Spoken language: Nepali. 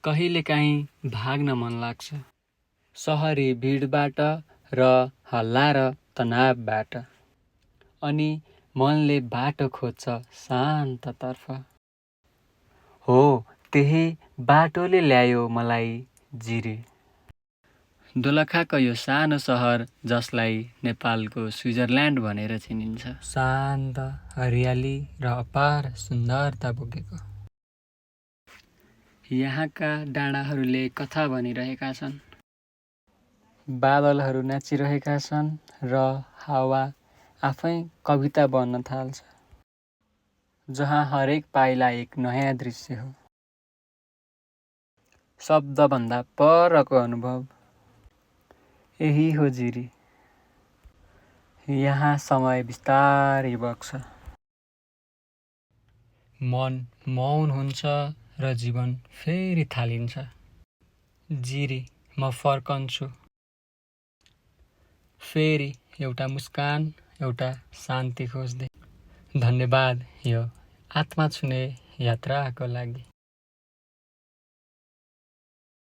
कहिलेकाहीँ भाग्न मन लाग्छ सहरी भिडबाट र हल्ला र तनावबाट, अनि मनले बाटो खोज्छ शान्ततर्फ। हो, त्यही बाटोले ल्यायो मलाई जिरी। दोलखाको यो सानो सहर, जसलाई नेपालको स्विजरल्यान्ड भनेर चिनिन्छ, शान्त, हरियाली र अपार सुन्दरता बोकेको। यहाँका डाँडाहरूले कथा भनिरहेका छन्, बादलहरू नाचिरहेका छन् र हावा आफै कविता बन्न थाल्छ, जहाँ हरेक पाइला एक नयाँ दृश्य हो, शब्दभन्दा परको अनुभव। यही हो जिरी। यहाँ समय बिस्तारै बग्छ, मन मौन हुन्छ र जीवन फेरि थालिन्छ। जिरी, म फर्कन्छु, फेरि एउटा मुस्कान, एउटा शान्ति खोज्दै। धन्यवाद यो आत्मा छुने यात्राको लागि।